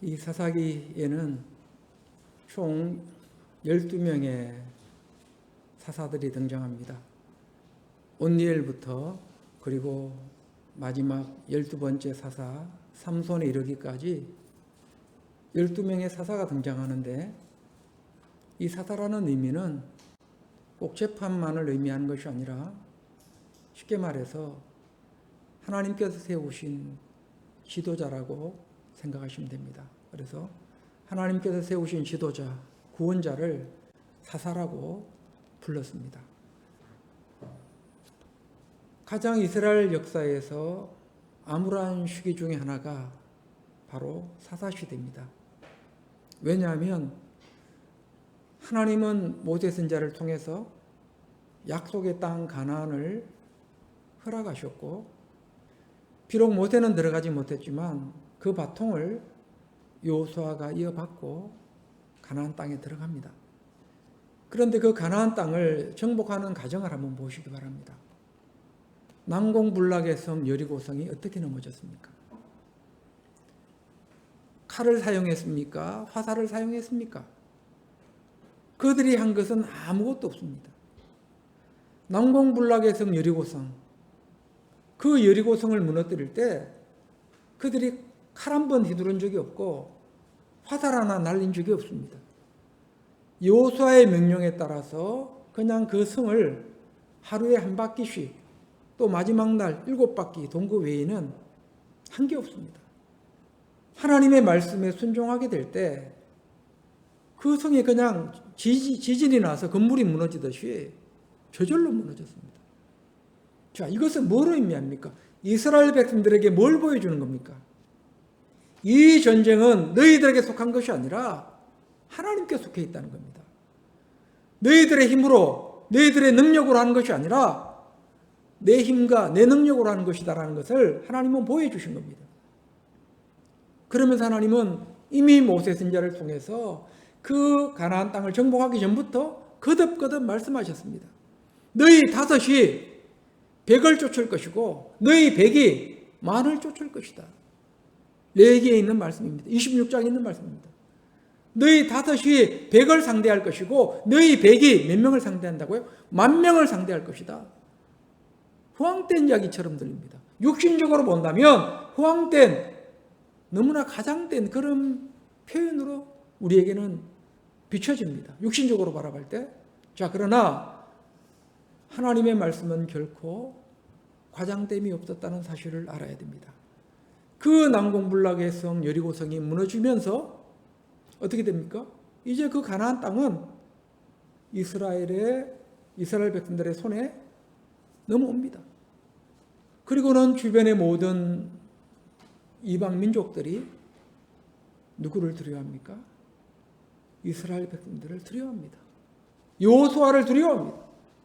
이 사사기에는 총 12명의 사사들이 등장합니다. 온니엘부터 그리고 마지막 12번째 사사 삼손에 이르기까지 12명의 사사가 등장하는데, 이 사사라는 의미는 꼭 재판만을 의미하는 것이 아니라 쉽게 말해서 하나님께서 세우신 지도자라고 생각하시면 됩니다. 그래서 하나님께서 세우신 지도자, 구원자를 사사라고 불렀습니다. 가장 이스라엘 역사에서 암울한 시기 중에 하나가 바로 사사시대입니다. 왜냐하면 하나님은 모세 선지자를 통해서 약속의 땅 가나안을 허락하셨고, 비록 모세는 들어가지 못했지만 그 바통을 여호수아가 이어받고 가나안 땅에 들어갑니다. 그런데 그 가나안 땅을 정복하는 과정을 한번 보시기 바랍니다. 난공불락의 성 여리고성이 어떻게 넘어졌습니까? 칼을 사용했습니까? 화살을 사용했습니까? 그들이 한 것은 아무것도 없습니다. 난공불락의 성 여리고성, 그 여리고성을 무너뜨릴 때 그들이 칼 한 번 휘두른 적이 없고 화살 하나 날린 적이 없습니다. 여호수아의 명령에 따라서 그냥 그 성을 하루에 한 바퀴씩, 또 마지막 날 7바퀴 돈 그 외에는 한 게 없습니다. 하나님의 말씀에 순종하게 될 때 그 성이 그냥 지진이 나서 건물이 무너지듯이 저절로 무너졌습니다. 자, 이것은 뭐로 의미합니까? 이스라엘 백성들에게 뭘 보여주는 겁니까? 이 전쟁은 너희들에게 속한 것이 아니라 하나님께 속해 있다는 겁니다. 너희들의 힘으로, 너희들의 능력으로 하는 것이 아니라 내 힘과 내 능력으로 하는 것이다라는 것을 하나님은 보여주신 겁니다. 그러면서 하나님은 이미 모세 선지자를 통해서 그 가나안 땅을 정복하기 전부터 거듭거듭 말씀하셨습니다. 너희 다섯이 백을 쫓을 것이고 너희 백이 만을 쫓을 것이다. 레위기에 있는 말씀입니다. 26장에 있는 말씀입니다. 너희 다섯이 백을 상대할 것이고 너희 백이 몇 명을 상대한다고요? 10,000명을 상대할 것이다. 허황된 이야기처럼 들립니다. 육신적으로 본다면 허황된, 너무나 가장된 그런 표현으로 우리에게는 비춰집니다. 육신적으로 바라볼 때. 자, 그러나 하나님의 말씀은 결코 과장됨이 없었다는 사실을 알아야 됩니다. 그 난공불락의 성 여리고성이 무너지면서 어떻게 됩니까? 이제 그 가나안 땅은 이스라엘 백성들의 손에 넘어옵니다. 그리고는 주변의 모든 이방 민족들이 누구를 두려워합니까? 이스라엘 백성들을 두려워합니다. 여호수아를 두려워합니다.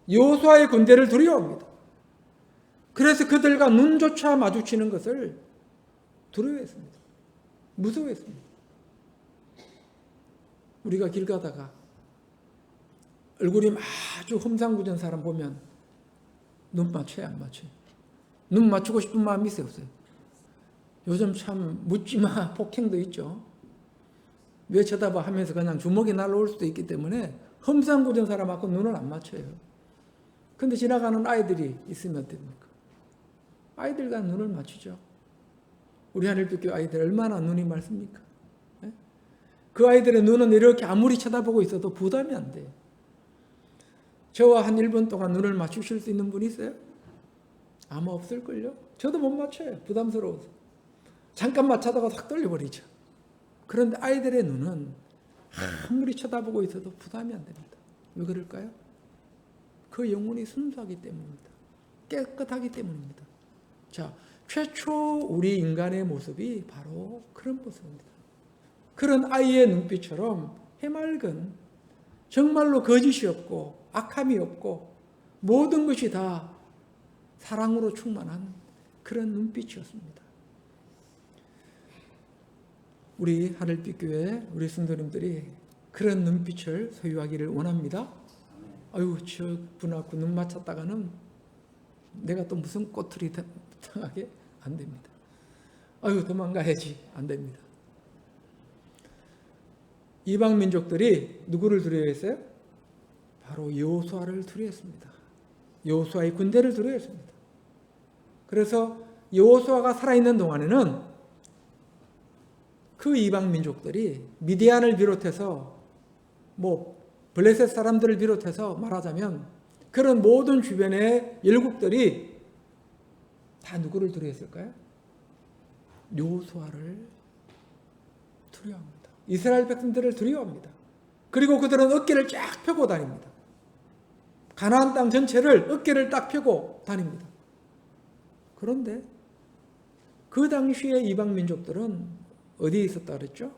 여호수아의 군대를 두려워합니다. 그래서 그들과 눈조차 마주치는 것을 두려워했습니다. 무서워했습니다. 우리가 길 가다가 얼굴이 아주 험상궂은 사람 보면 눈 맞춰요, 안 맞춰요? 눈 맞추고 싶은 마음이 있어요, 없어요? 요즘 참 묻지마 폭행도 있죠. 왜 쳐다봐 하면서 그냥 주먹이 날라올 수도 있기 때문에 험상궂은 사람하고 눈을 안 맞춰요. 근데 지나가는 아이들이 있으면 어떻습니까? 아이들과 눈을 맞추죠. 우리 하늘빛교 아이들 얼마나 눈이 맑습니까? 네? 그 아이들의 눈은 이렇게 아무리 쳐다보고 있어도 부담이 안 돼요. 저와 한 1분 동안 눈을 맞추실 수 있는 분이 있어요? 아마 없을걸요? 저도 못 맞춰요. 부담스러워서. 잠깐 맞춰다가 확 떨려버리죠. 그런데 아이들의 눈은 아무리 쳐다보고 있어도 부담이 안 됩니다. 왜 그럴까요? 그 영혼이 순수하기 때문입니다. 깨끗하기 때문입니다. 자, 최초 우리 인간의 모습이 바로 그런 모습입니다. 그런 아이의 눈빛처럼 해맑은, 정말로 거짓이 없고 악함이 없고 모든 것이 다 사랑으로 충만한 그런 눈빛이었습니다. 우리 하늘빛교회 우리 성도님들이 그런 눈빛을 소유하기를 원합니다. 아유, 저 분하고 눈 맞췄다가는 내가 또 무슨 꼬투리 당하게 안 됩니다. 아유, 도망가야지. 안 됩니다. 이방 민족들이 누구를 두려워했어요? 바로 여호수아를 두려워했습니다. 여호수아의 군대를 두려워했습니다. 그래서 여호수아가 살아있는 동안에는 그 이방 민족들이 미디안을 비롯해서 블레셋 사람들을 비롯해서 말하자면 그런 모든 주변의 열국들이 다 누구를 두려워했을까요? 여호수아를 두려워합니다. 이스라엘 백성들을 두려워합니다. 그리고 그들은 어깨를 쫙 펴고 다닙니다. 가나안 땅 전체를 어깨를 딱 펴고 다닙니다. 그런데 그 당시에 이방 민족들은 어디에 있었다 그랬죠?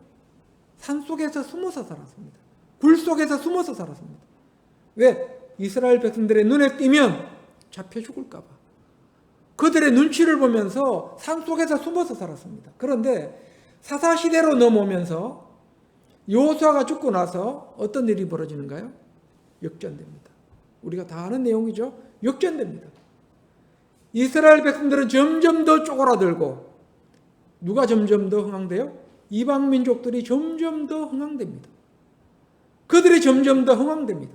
산속에서 숨어서 살았습니다. 굴 속에서 숨어서 살았습니다. 왜? 이스라엘 백성들의 눈에 띄면 잡혀 죽을까 봐. 그들의 눈치를 보면서 산속에서 숨어서 살았습니다. 그런데 사사시대로 넘어오면서 여호수아가 죽고 나서 어떤 일이 벌어지는가요? 역전됩니다. 우리가 다 아는 내용이죠. 역전됩니다. 이스라엘 백성들은 점점 더 쪼그라들고 누가 점점 더 흥황돼요? 이방 민족들이 점점 더 흥황됩니다. 그들이 점점 더 흥황됩니다.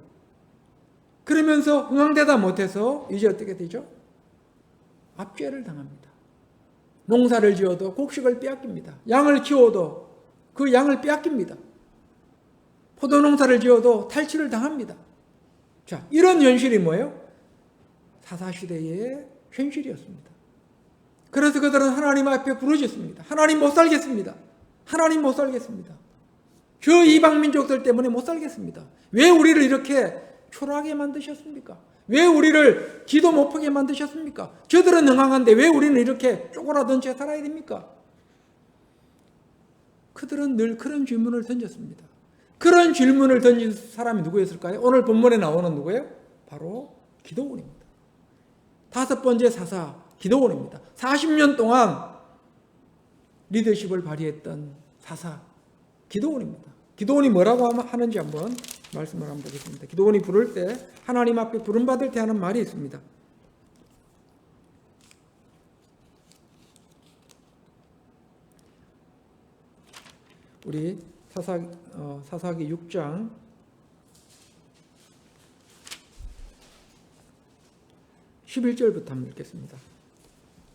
그러면서 흥황되다 못해서 이제 어떻게 되죠? 압제를 당합니다. 농사를 지어도 곡식을 빼앗깁니다. 양을 키워도 그 양을 빼앗깁니다. 포도농사를 지어도 탈취를 당합니다. 자, 이런 현실이 뭐예요? 사사시대의 현실이었습니다. 그래서 그들은 하나님 앞에 부르짖습니다. 하나님 못 살겠습니다. 하나님 못 살겠습니다. 저 이방 민족들 때문에 못 살겠습니다. 왜 우리를 이렇게 초라하게 만드셨습니까? 왜 우리를 기도 못하게 만드셨습니까? 저들은 흥황한데 왜 우리는 이렇게 쪼그라든 채 살아야 됩니까? 그들은 늘 그런 질문을 던졌습니다. 그런 질문을 던진 사람이 누구였을까요? 오늘 본문에 나오는 누구예요? 바로 기드온입니다. 5번째 사사 기드온입니다. 40년 동안 리더십을 발휘했던 사사 기드온입니다. 기드온이 뭐라고 하는지 한번 말씀을 한번 보겠습니다. 기드온이 부를 때 하나님 앞에 부름받을 때 하는 말이 있습니다. 우리 사사기 6장 11절부터 한번 읽겠습니다.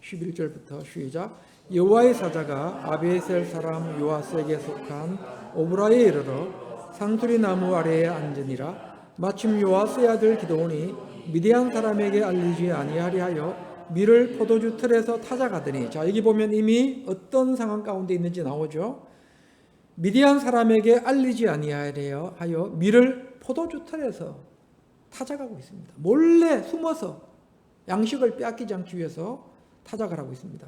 11절부터 시작. 여호와의 사자가 아비에셀 사람 요아스에게 속한 오브라에 이르러 상수리 나무 아래에 앉으니라. 마침 요아스의 아들 기드온이 미디안 사람에게 알리지 아니하리 하여 밀을 포도주 틀에서 타작하더니, 자, 여기 보면 이미 어떤 상황 가운데 있는지 나오죠. 미디안 사람에게 알리지 아니하려 하여 밀을 포도주 틀에서 타작하고 있습니다. 몰래 숨어서 양식을 빼앗기지 않기 위해서 타작을 하고 있습니다.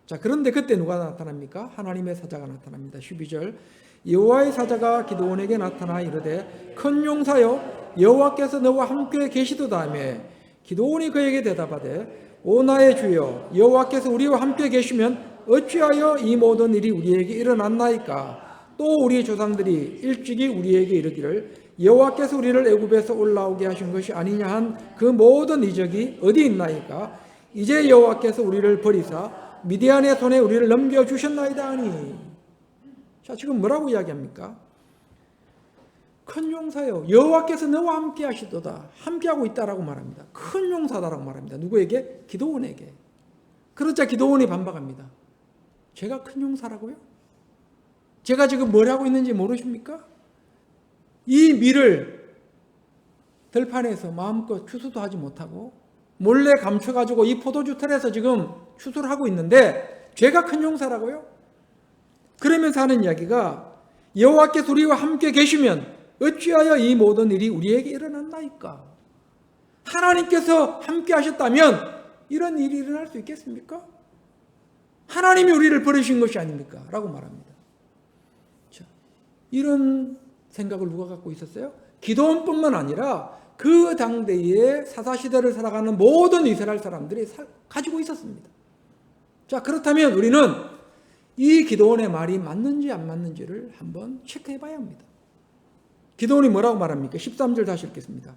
자, 그런데 그때 누가 나타납니까? 하나님의 사자가 나타납니다. 12절. 여호와의 사자가 기드온에게 나타나 이르되 큰 용사여 여호와께서 너와 함께 계시도다 하며, 기드온이 그에게 대답하되 오 나의 주여 여호와께서 우리와 함께 계시면 어찌하여 이 모든 일이 우리에게 일어났나이까? 또 우리 조상들이 일찍이 우리에게 이르기를 여호와께서 우리를 애굽에서 올라오게 하신 것이 아니냐 한 그 모든 이적이 어디 있나이까? 이제 여호와께서 우리를 버리사 미디안의 손에 우리를 넘겨주셨나이다 하니. 자, 지금 뭐라고 이야기합니까? 큰 용사여 여호와께서 너와 함께 하시도다, 함께하고 있다라고 말합니다. 큰 용사다라고 말합니다. 누구에게? 기드온에게. 그러자 기드온이 반박합니다. 제가 큰 용사라고요? 제가 지금 뭘 하고 있는지 모르십니까? 이 밀을 들판에서 마음껏 추수도 하지 못하고 몰래 감춰가지고 이 포도주 틀에서 지금 추수를 하고 있는데 제가 큰 용사라고요? 그러면서 하는 이야기가 여호와께서 우리와 함께 계시면 어찌하여 이 모든 일이 우리에게 일어났나이까? 하나님께서 함께 하셨다면 이런 일이 일어날 수 있겠습니까? 하나님이 우리를 버리신 것이 아닙니까? 라고 말합니다. 자, 이런 생각을 누가 갖고 있었어요? 기드온뿐만 아니라 그 당대의 사사시대를 살아가는 모든 이스라엘 사람들이 가지고 있었습니다. 자, 그렇다면 우리는 이 기드온의 말이 맞는지 안 맞는지를 한번 체크해 봐야 합니다. 기드온이 뭐라고 말합니까? 13절 다시 읽겠습니다.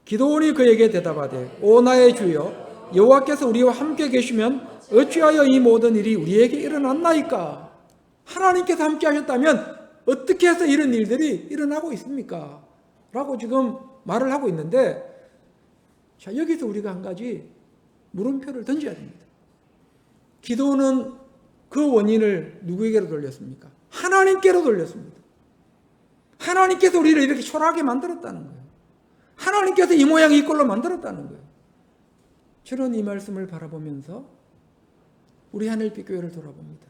기드온이 그에게 대답하되 오 나의 주여 여호와께서 우리와 함께 계시면 어찌하여 이 모든 일이 우리에게 일어났나이까? 하나님께서 함께 하셨다면 어떻게 해서 이런 일들이 일어나고 있습니까? 라고 지금 말을 하고 있는데, 자, 여기서 우리가 한 가지 물음표를 던져야 됩니다. 기도는 그 원인을 누구에게로 돌렸습니까? 하나님께로 돌렸습니다. 하나님께서 우리를 이렇게 초라하게 만들었다는 거예요. 하나님께서 이 모양 이 꼴로 만들었다는 거예요. 저는 이 말씀을 바라보면서 우리 하늘빛 교회를 돌아봅니다.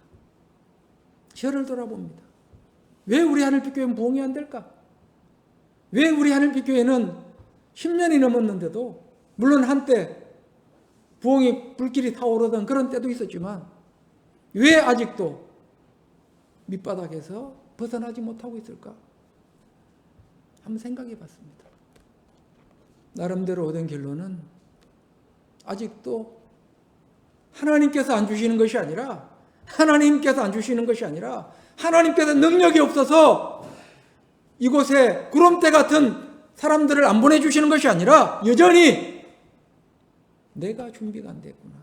저를 돌아봅니다. 왜 우리 하늘빛 교회는 부흥이 안 될까? 왜 우리 하늘빛 교회는 10년이 넘었는데도, 물론 한때 부흥이 불길이 타오르던 그런 때도 있었지만, 왜 아직도 밑바닥에서 벗어나지 못하고 있을까? 한번 생각해 봤습니다. 나름대로 얻은 결론은 아직도 하나님께서 안 주시는 것이 아니라, 하나님께서 능력이 없어서 이곳에 구름대 같은 사람들을 안 보내주시는 것이 아니라 여전히 내가 준비가 안 됐구나.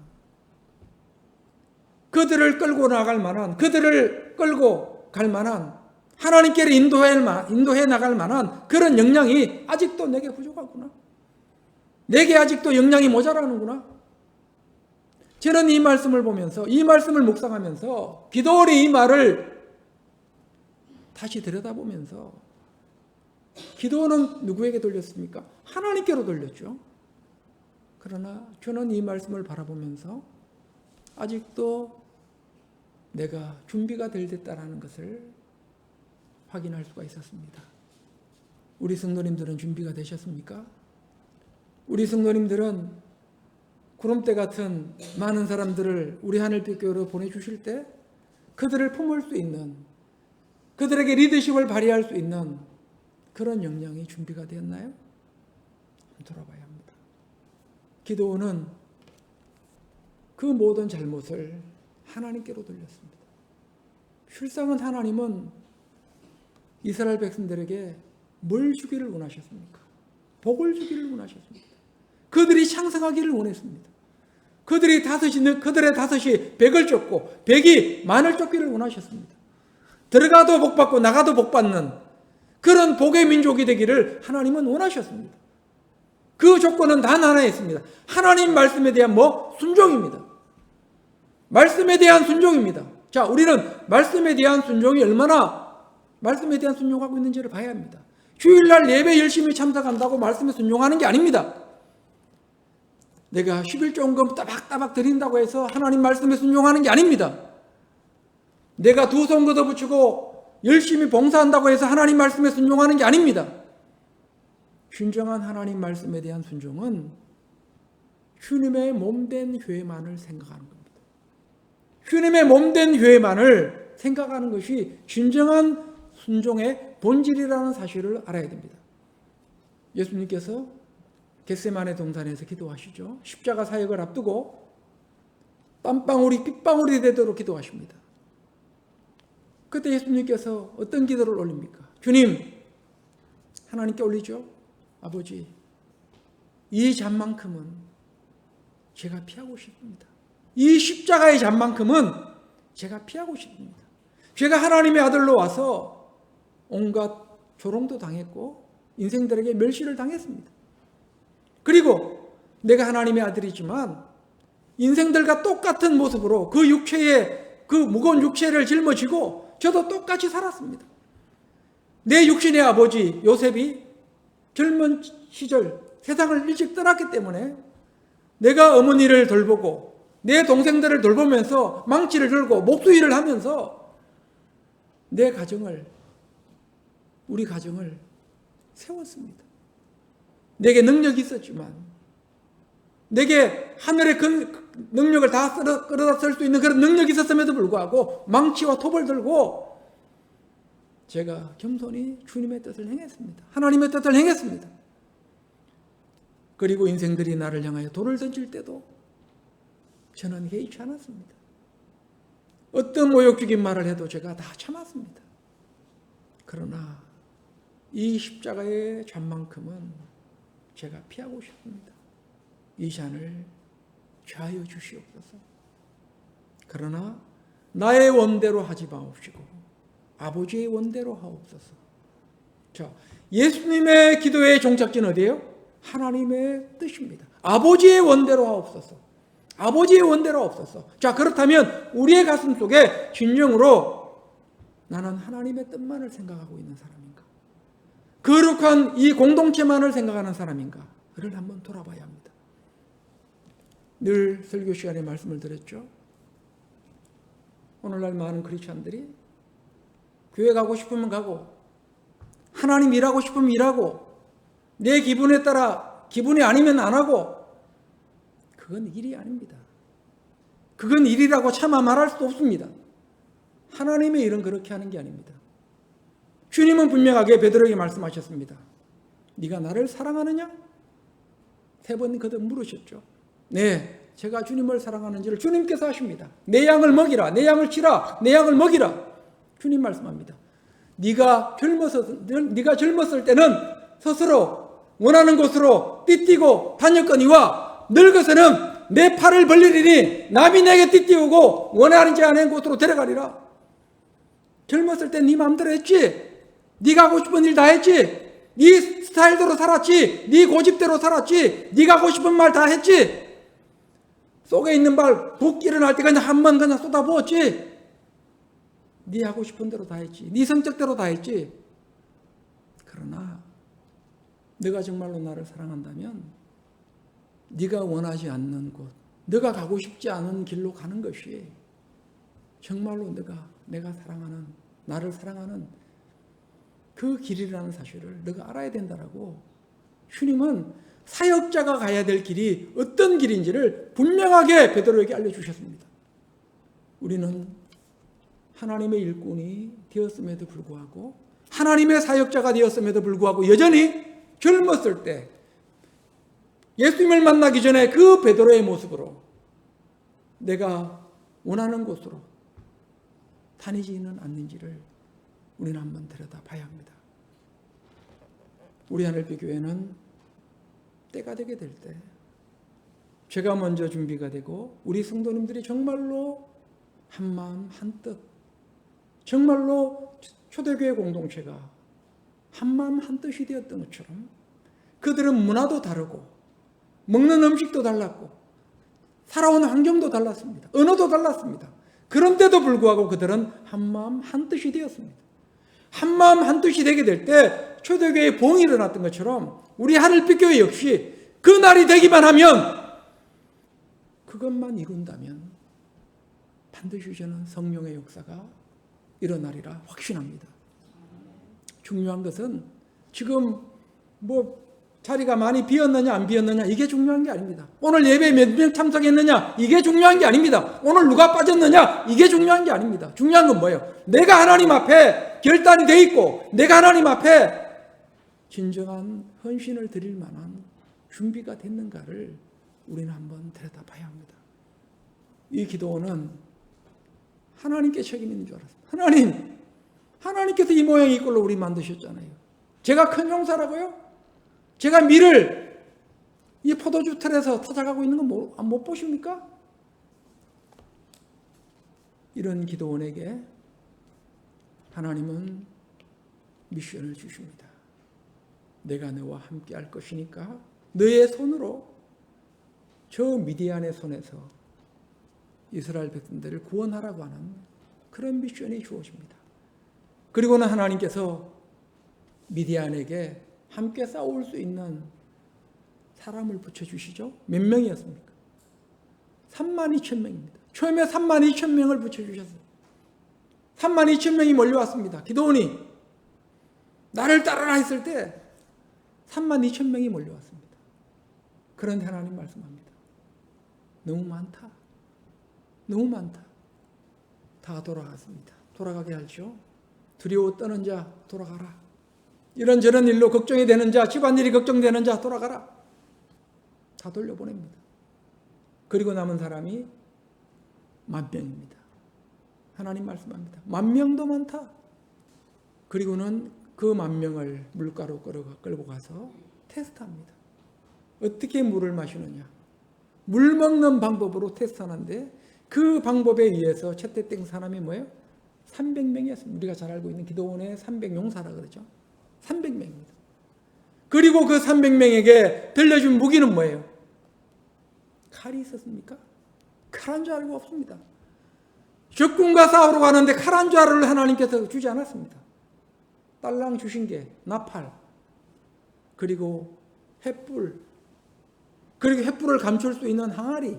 그들을 끌고 갈 만한 하나님께로 인도해 나갈 만한 그런 역량이 아직도 내게 부족하구나. 내게 아직도 역량이 모자라는구나. 저는 이 말씀을 보면서, 이 말씀을 묵상하면서, 기도원이 이 말을 다시 들여다보면서, 기도는 누구에게 돌렸습니까? 하나님께로 돌렸죠. 그러나 저는 이 말씀을 바라보면서 아직도 내가 준비가 될 듯다라는 것을 확인할 수가 있었습니다. 우리 성도님들은 준비가 되셨습니까? 우리 성도님들은 구름대 같은 많은 사람들을 우리 하늘빛 교회로 보내주실 때 그들을 품을 수 있는, 그들에게 리더십을 발휘할 수 있는 그런 역량이 준비가 되었나요? 돌아봐야 합니다. 기도는 그 모든 잘못을 하나님께로 돌렸습니다. 실상은 하나님은 이스라엘 백성들에게 뭘 주기를 원하셨습니까? 복을 주기를 원하셨습니다. 그들이 창성하기를 원했습니다. 그들의 다섯이 백을 쫓고 백이 만을 쫓기를 원하셨습니다. 들어가도 복받고 나가도 복받는 그런 복의 민족이 되기를 하나님은 원하셨습니다. 그 조건은 단 하나였습니다. 하나님 말씀에 대한 순종입니다. 말씀에 대한 순종입니다. 자, 우리는 말씀에 대한 순종이 얼마나 말씀에 대한 순종하고 있는지를 봐야 합니다. 주일날 예배 열심히 참석한다고 말씀에 순종하는 게 아닙니다. 내가 11조원금 따박따박 드린다고 해서 하나님 말씀에 순종하는 게 아닙니다. 내가 두 손 걷어붙이고 열심히 봉사한다고 해서 하나님 말씀에 순종하는 게 아닙니다. 진정한 하나님 말씀에 대한 순종은 주님의 몸된 교회만을 생각하는 겁니다. 주님의 몸된 교회만을 생각하는 것이 진정한 순종의 본질이라는 사실을 알아야 됩니다. 예수님께서 겟세마네 동산에서 기도하시죠. 십자가 사역을 앞두고 땀방울이 핏방울이 되도록 기도하십니다. 그때 예수님께서 어떤 기도를 올립니까? 주님, 하나님께 올리죠. 아버지, 이 잔만큼은 제가 피하고 싶습니다. 이 십자가의 잔만큼은 제가 피하고 싶습니다. 제가 하나님의 아들로 와서 온갖 조롱도 당했고 인생들에게 멸시를 당했습니다. 그리고 내가 하나님의 아들이지만 인생들과 똑같은 모습으로 그 육체의 그 무거운 육체를 짊어지고 저도 똑같이 살았습니다. 내 육신의 아버지 요셉이 젊은 시절 세상을 일찍 떠났기 때문에 내가 어머니를 돌보고 내 동생들을 돌보면서 망치를 들고 목수일을 하면서 내 가정을, 우리 가정을 세웠습니다. 내게 능력이 있었지만, 내게 하늘의 그 능력을 다 끌어다 쓸 수 있는 그런 능력이 있었음에도 불구하고 망치와 톱을 들고 제가 겸손히 주님의 뜻을 행했습니다. 하나님의 뜻을 행했습니다. 그리고 인생들이 나를 향하여 돌을 던질 때도 저는 개의치 않았습니다. 어떤 모욕적인 말을 해도 제가 다 참았습니다. 그러나 이 십자가의 잔만큼은 제가 피하고 싶습니다. 이 잔을 좌여 주시옵소서. 그러나 나의 원대로 하지 마옵시고 아버지의 원대로 하옵소서. 자, 예수님의 기도의 종착지는 어디예요? 하나님의 뜻입니다. 아버지의 원대로 하옵소서. 아버지의 원대로 하옵소서. 자, 그렇다면 우리의 가슴 속에 진정으로 나는 하나님의 뜻만을 생각하고 있는 사람인가? 거룩한 이 공동체만을 생각하는 사람인가를 한번 돌아봐야 합니다. 늘 설교 시간에 말씀을 드렸죠. 오늘날 많은 크리스찬들이 교회 가고 싶으면 가고 하나님 일하고 싶으면 일하고 내 기분에 따라 기분이 아니면 안 하고 그건 일이 아닙니다. 그건 일이라고 차마 말할 수도 없습니다. 하나님의 일은 그렇게 하는 게 아닙니다. 주님은 분명하게 베드로에게 말씀하셨습니다. 네가 나를 사랑하느냐? 3번 거듭 물으셨죠. 네, 제가 주님을 사랑하는지를 주님께서 하십니다. 내 양을 먹이라, 내 양을 치라, 내 양을 먹이라. 주님 말씀합니다. 네가 젊었을 때는 스스로 원하는 곳으로 띠뛰고 다녔거니와 늙어서는 내 팔을 벌리리니 남이 내게 띠뛰우고 원하지 않은 곳으로 데려가리라. 젊었을 때 네 마음대로 했지. 네가 하고 싶은 일 다 했지. 네 스타일대로 살았지. 네 고집대로 살았지. 네가 하고 싶은 말 다 했지. 속에 있는 발 붓기 일어날 때 그냥 한 번 그냥 쏟아부었지. 네 하고 싶은 대로 다 했지. 네 성격대로 다 했지. 그러나 네가 정말로 나를 사랑한다면 네가 원하지 않는 곳, 네가 가고 싶지 않은 길로 가는 것이 정말로 내가 사랑하는, 나를 사랑하는 그 길이라는 사실을 네가 알아야 된다라고 주님은 사역자가 가야 될 길이 어떤 길인지를 분명하게 베드로에게 알려주셨습니다. 우리는 하나님의 일꾼이 되었음에도 불구하고 하나님의 사역자가 되었음에도 불구하고 여전히 젊었을 때 예수님을 만나기 전에 그 베드로의 모습으로 내가 원하는 곳으로 다니지는 않는지를 우리는 한번 들여다봐야 합니다. 우리 하늘빛 교회는 때가 되게 될 때 제가 먼저 준비가 되고 우리 성도님들이 정말로 한마음 한뜻 정말로 초대교회 공동체가 한마음 한뜻이 되었던 것처럼 그들은 문화도 다르고 먹는 음식도 달랐고 살아온 환경도 달랐습니다. 언어도 달랐습니다. 그런데도 불구하고 그들은 한마음 한뜻이 되었습니다. 한마음 한뜻이 되게 될 때 초대교회에 봉이 일어났던 것처럼 우리 하늘빛 교회 역시 그 날이 되기만 하면 그것만 이룬다면 반드시 저는 성령의 역사가 일어나리라 확신합니다. 중요한 것은 지금 자리가 많이 비었느냐 안 비었느냐 이게 중요한 게 아닙니다. 오늘 예배에 몇 명 참석했느냐 이게 중요한 게 아닙니다. 오늘 누가 빠졌느냐 이게 중요한 게 아닙니다. 중요한 건 뭐예요? 내가 하나님 앞에 결단이 돼 있고 내가 하나님 앞에 진정한 헌신을 드릴 만한 준비가 됐는가를 우리는 한번 들여다봐야 합니다. 이 기도는 하나님께 책임 있는 줄 알았습니다. 하나님께서 이 모양이 이꼴로 우리 만드셨잖아요. 제가 큰 용사라고요? 제가 밀을 이 포도주 틀에서 찾아가고 있는 거 못 보십니까? 이런 기도원에게 하나님은 미션을 주십니다. 내가 너와 함께 할 것이니까 너의 손으로 저 미디안의 손에서 이스라엘 백성들을 구원하라고 하는 그런 미션이 주어집니다. 그리고는 하나님께서 미디안에게 함께 싸울 수 있는 사람을 붙여주시죠. 몇 명이었습니까? 32,000명입니다. 처음에 32,000명을 붙여주셨어요. 32,000명이 몰려왔습니다. 기도원이 나를 따르라 했을 때 32,000명이 몰려왔습니다. 그런데 하나님 말씀합니다. 너무 많다. 너무 많다. 다 돌아갔습니다. 돌아가게 하죠. 두려워 떠는 자 돌아가라. 이런저런 일로 걱정이 되는 자, 집안일이 걱정되는 자 돌아가라. 다 돌려보냅니다. 그리고 남은 사람이 10,000명입니다. 하나님 말씀합니다. 10,000명도 많다. 그리고는 그 10,000명을 물가로 끌고 가서 테스트합니다. 어떻게 물을 마시느냐. 물 먹는 방법으로 테스트하는데 그 방법에 의해서 채택된 사람이 뭐예요? 300명이었습니다. 우리가 잘 알고 있는 기도원의 300용사라 그러죠. 300명입니다. 그리고 그 300명에게 들려준 무기는 뭐예요? 칼이 있었습니까? 칼 한 자루가 없습니다. 적군과 싸우러 가는데 칼 한 자루를 하나님께서 주지 않았습니다. 딸랑 주신 게 나팔, 그리고 횃불, 그리고 횃불을 감출 수 있는 항아리,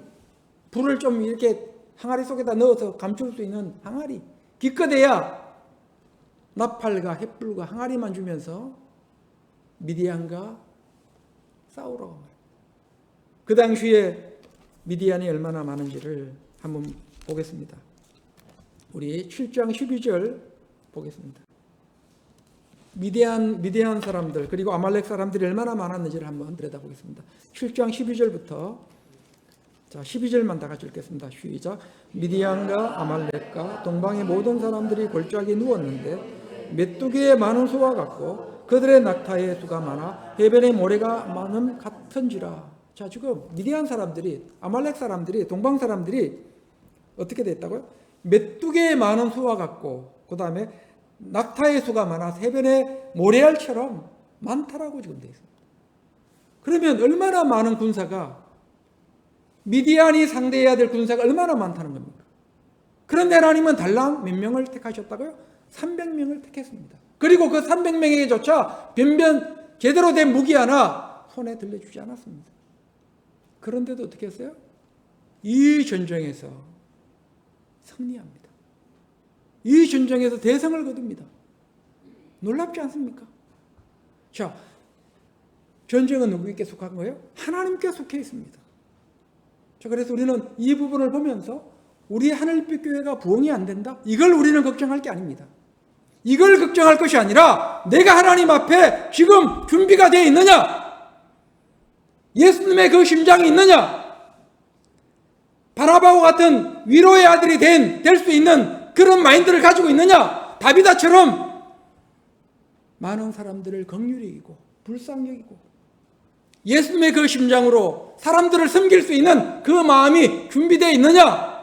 불을 좀 이렇게 항아리 속에다 넣어서 감출 수 있는 항아리, 기껏해야 나팔과 횃불과 항아리만 주면서 미디안과 싸우러 가요. 그 당시에 미디안이 얼마나 많은지를 한번 보겠습니다. 우리 7장 12절 보겠습니다. 미디안 사람들 그리고 아말렉 사람들이 얼마나 많았는지를 한번 들여다보겠습니다. 7장 12절부터 자 12절만 다 같이 읽겠습니다. 시작. 미디안과 아말렉과 동방의 모든 사람들이 골짜기에 누웠는데 메뚜기의 많은 수와 같고 그들의 낙타의 수가 많아 해변의 모래가 많음 같은지라. 자 지금 미디안 사람들이 아말렉 사람들이 동방 사람들이 어떻게 됐다고요? 메뚜기의 많은 수와 같고 그 다음에 낙타의 수가 많아 해변의 모래알처럼 많다라고 지금 되어 있습니다. 그러면 얼마나 많은 군사가 미디안이 상대해야 될 군사가 얼마나 많다는 겁니까? 그런데 하나님은 달랑 몇 명을 택하셨다고요? 300명을 택했습니다. 그리고 그 300명에게조차 변변 제대로 된 무기 하나 손에 들려주지 않았습니다. 그런데도 어떻게 했어요? 이 전쟁에서 승리합니다. 이 전쟁에서 대성을 거둡니다. 놀랍지 않습니까? 자, 전쟁은 누구에게 속한 거예요? 하나님께 속해 있습니다. 자, 그래서 우리는 이 부분을 보면서 우리 하늘빛 교회가 부흥이 안 된다? 이걸 우리는 걱정할 게 아닙니다. 이걸 걱정할 것이 아니라 내가 하나님 앞에 지금 준비가 되어 있느냐? 예수님의 그 심장이 있느냐? 바나바와 같은 위로의 아들이 될 수 있는 그런 마인드를 가지고 있느냐? 다비다처럼 많은 사람들을 긍휼히 여기고 불쌍히 여기고 예수님의 그 심장으로 사람들을 섬길 수 있는 그 마음이 준비되어 있느냐?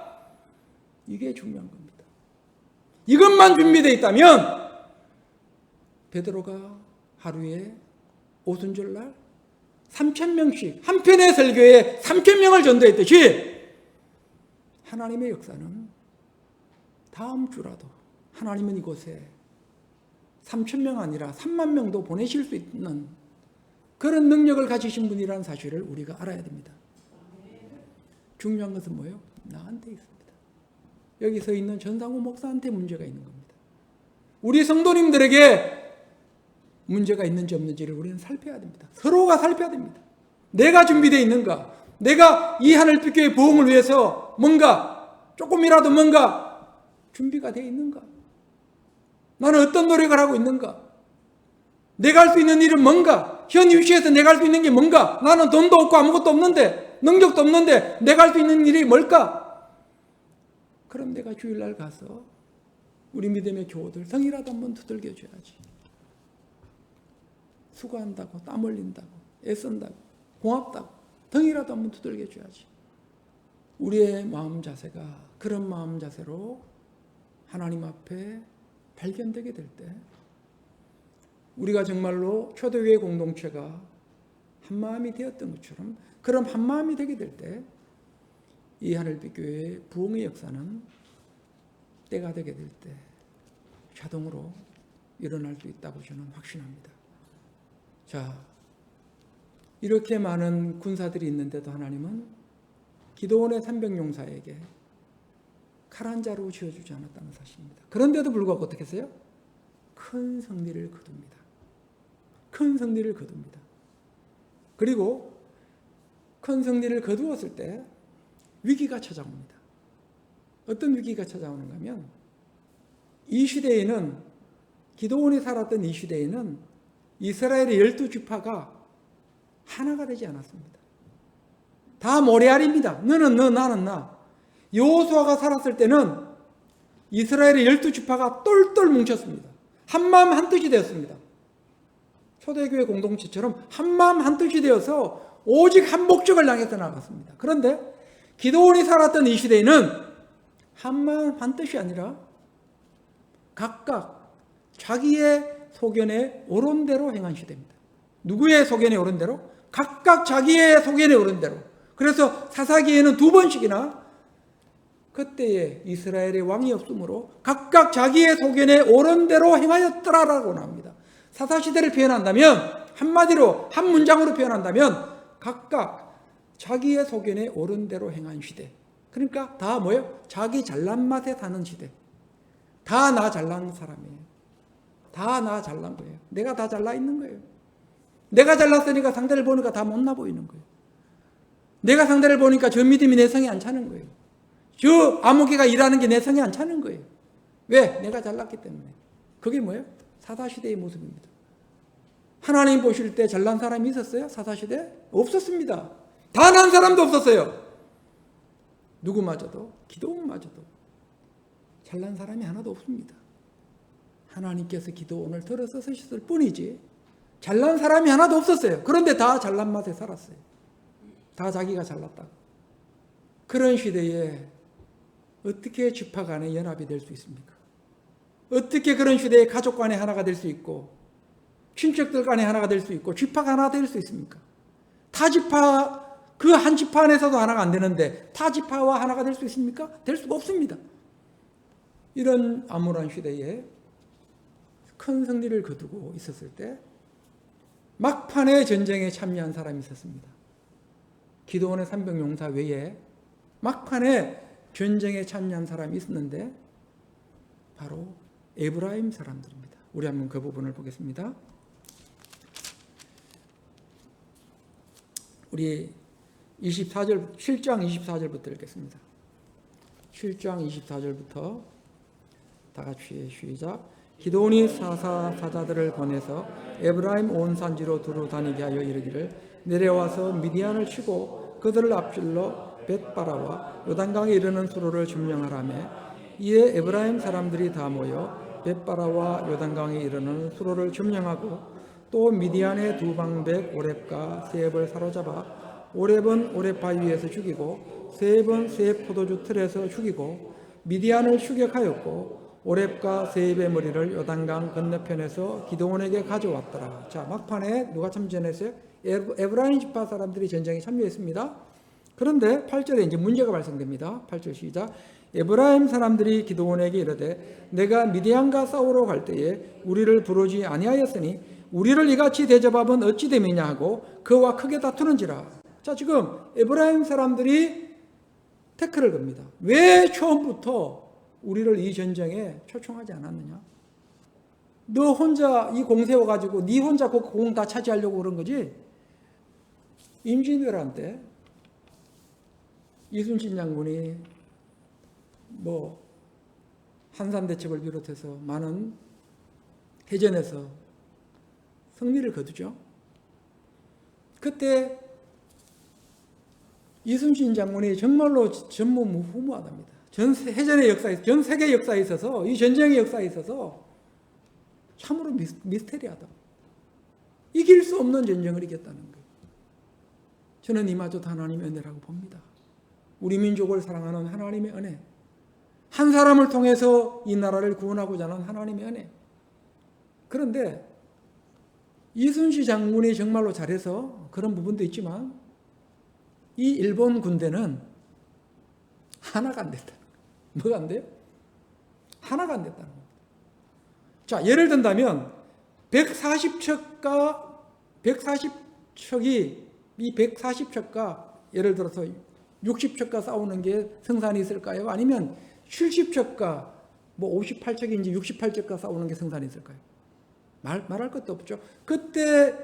이게 중요한 겁니다. 이것만 준비되어 있다면 베드로가 하루에 오순절날 3,000명씩 한 편의 설교에 3,000명을 전도했듯이 하나님의 역사는 다음 주라도 하나님은 이곳에 3,000명 아니라 3만 명도 보내실 수 있는 그런 능력을 가지신 분이라는 사실을 우리가 알아야 됩니다. 중요한 것은 뭐예요? 나한테 있습니다. 여기 서 있는 전상우 목사한테 문제가 있는 겁니다. 우리 성도님들에게 문제가 있는지 없는지를 우리는 살펴야 됩니다. 서로가 살펴야 됩니다. 내가 준비되어 있는가? 내가 이 하늘빛 교회 부흥을 위해서 뭔가 조금이라도 뭔가 준비가 되어 있는가? 나는 어떤 노력을 하고 있는가? 내가 할 수 있는 일은 뭔가? 현 위치에서 내가 할 수 있는 게 뭔가? 나는 돈도 없고 아무것도 없는데 능력도 없는데 내가 할 수 있는 일이 뭘까? 그럼 내가 주일날 가서 우리 믿음의 교우들 성이라도 한번 두들겨 줘야지. 수고한다고 땀 흘린다고 애쓴다고 고맙다고 등이라도 한번 두들겨 줘야지. 우리의 마음 자세가 그런 마음 자세로 하나님 앞에 발견되게 될 때 우리가 정말로 초대교회 공동체가 한마음이 되었던 것처럼 그런 한마음이 되게 될 때 이 하늘빛 교회의 부흥의 역사는 때가 되게 될 때 자동으로 일어날 수 있다고 저는 확신합니다. 자, 이렇게 많은 군사들이 있는데도 하나님은 기도원의 300용사에게 칼 한 자루 쥐어주지 않았다는 사실입니다. 그런데도 불구하고 어떻게 했어요? 큰 승리를 거둡니다. 큰 승리를 거둡니다. 그리고 큰 승리를 거두었을 때 위기가 찾아옵니다. 어떤 위기가 찾아오는가 하면 이 시대에는 기도원이 살았던 이 시대에는 이스라엘의 12지파가 하나가 되지 않았습니다. 다 모래알입니다. 너는 너, 나는 나. 여호수아가 살았을 때는 이스라엘의 12지파가 똘똘 뭉쳤습니다. 한마음 한뜻이 되었습니다. 초대교회 공동체처럼 한마음 한뜻이 되어서 오직 한 목적을 향해서 나갔습니다. 그런데 기도원이 살았던 이 시대에는 한마음 한뜻이 아니라 각각 자기의 소견에 옳은 대로 행한 시대입니다. 누구의 소견에 옳은 대로? 각각 자기의 소견에 옳은 대로. 그래서 사사기에는 2번씩이나 그때에 이스라엘의 왕이 없으므로 각각 자기의 소견에 옳은 대로 행하였더라라고 나옵니다. 사사시대를 표현한다면, 한마디로 한 문장으로 표현한다면 각각 자기의 소견에 옳은 대로 행한 시대. 그러니까 다 뭐예요? 자기 잘난 맛에 사는 시대. 다 나 잘난 사람이에요. 다 나 잘난 거예요. 내가 다 잘나 있는 거예요. 내가 잘났으니까 상대를 보니까 다 못나 보이는 거예요. 내가 상대를 보니까 저 믿음이 내 성에 안 차는 거예요. 저 아무개가 일하는 게 내 성에 안 차는 거예요. 왜? 내가 잘났기 때문에. 그게 뭐예요? 사사시대의 모습입니다. 하나님 보실 때 잘난 사람이 있었어요? 사사시대? 없었습니다. 다 난 사람도 없었어요. 누구마저도, 기도원마저도 잘난 사람이 하나도 없습니다. 하나님께서 기도원을 들어서 쓰셨을 뿐이지 잘난 사람이 하나도 없었어요. 그런데 다 잘난 맛에 살았어요. 다 자기가 잘났다고. 그런 시대에 어떻게 지파 간의 연합이 될 수 있습니까? 어떻게 그런 시대에 가족 간의 하나가 될 수 있고 친척들 간의 하나가 될 수 있고 지파가 하나 될 수 있습니까? 타 지파, 그 한 지파 안에서도 하나가 안 되는데 타 지파와 하나가 될 수 있습니까? 될 수가 없습니다. 이런 암울한 시대에 큰 승리를 거두고 있었을 때 막판에 전쟁에 참여한 사람이 있었습니다. 기드온의 산병용사 외에 막판에 전쟁에 참여한 사람이 있었는데 바로 에브라임 사람들입니다. 우리 한번 그 부분을 보겠습니다. 우리 7장 24절부터 읽겠습니다. 7장 24절부터 다 같이 시작. 기드온이 사자들을 보내서 에브라임 온 산지로 두루 다니게 하여 이르기를 내려와서 미디안을 치고 그들을 앞질러 벳바라와 요단강에 이르는 수로를 점령하라매 이에 에브라임 사람들이 다 모여 벳바라와 요단강에 이르는 수로를 점령하고 또 미디안의 두 방백 오렙과 세입을 사로잡아 오렙은 오렙 바위 위에서 죽이고 세입은 세입 포도주 틀에서 죽이고 미디안을 추격하였고 오렙과 세입의 머리를 요단강 건너편에서 기드온에게 가져왔더라. 자, 막판에 누가 참전했어요? 에브라임 지파 사람들이 전쟁에 참여했습니다. 그런데 8절에 이제 문제가 발생됩니다. 8절 시작. 에브라임 사람들이 기드온에게 이르되 내가 미디안과 싸우러 갈 때에 우리를 부르지 아니하였으니 우리를 이같이 대접하면 어찌 됨이냐 하고 그와 크게 다투는지라. 자, 지금 에브라임 사람들이 태클을 겁니다. 왜 처음부터 우리를 이 전쟁에 초청하지 않았느냐? 너 혼자 이 공 세워가지고 네 혼자 그 공 다 차지하려고 그런 거지? 임진왜란 때 이순신 장군이 한산대첩을 비롯해서 많은 해전에서 승리를 거두죠. 그때 이순신 장군이 정말로 전무후무하답니다. 해전의 역사에, 전 세계 역사에 있어서, 이 전쟁의 역사에 있어서 참으로 미스테리하다. 이길 수 없는 전쟁을 이겼다는 거예요. 저는 이마저도 하나님의 은혜라고 봅니다. 우리 민족을 사랑하는 하나님의 은혜. 한 사람을 통해서 이 나라를 구원하고자 하는 하나님의 은혜. 그런데 이순신 장군이 정말로 잘해서 그런 부분도 있지만 이 일본 군대는 하나가 안 됐다. 뭐가 안 돼요? 하나가 안 됐다는 겁니다. 자, 예를 든다면 140척과 140척이 이 140척과 예를 들어서 60척과 싸우는 게 승산이 있을까요? 아니면 70척과 58척인지 68척과 싸우는 게 승산이 있을까요? 말할 것도 없죠. 그때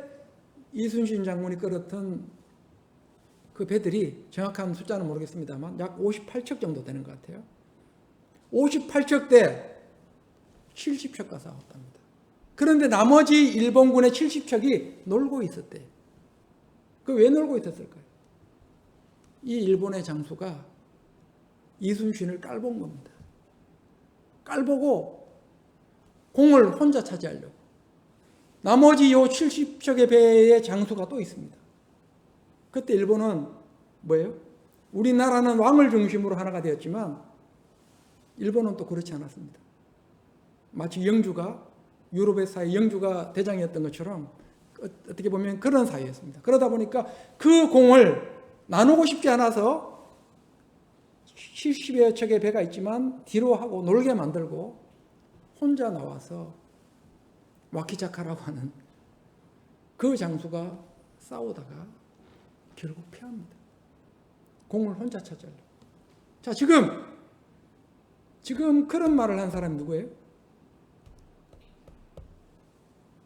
이순신 장군이 끌었던 그 배들이 정확한 숫자는 모르겠습니다만 약 58척 정도 되는 것 같아요. 58척 대 70척과 싸웠답니다. 그런데 나머지 일본군의 70척이 놀고 있었대요. 그 왜 놀고 있었을까요? 이 일본의 장수가 이순신을 깔본 겁니다. 깔보고 공을 혼자 차지하려고. 나머지 요 70척의 배의 장수가 또 있습니다. 그때 일본은 뭐예요? 우리나라는 왕을 중심으로 하나가 되었지만 일본은 또 그렇지 않았습니다. 마치 영주가 유럽의 사회 영주가 대장이었던 것처럼 어떻게 보면 그런 사회였습니다. 그러다 보니까 그 공을 나누고 싶지 않아서 70여 척의 배가 있지만 뒤로 하고 놀게 만들고 혼자 나와서 와키자카라고 하는 그 장수가 싸우다가 결국 패합니다. 공을 혼자 차지하려고. 자, 지금 그런 말을 한 사람이 누구예요?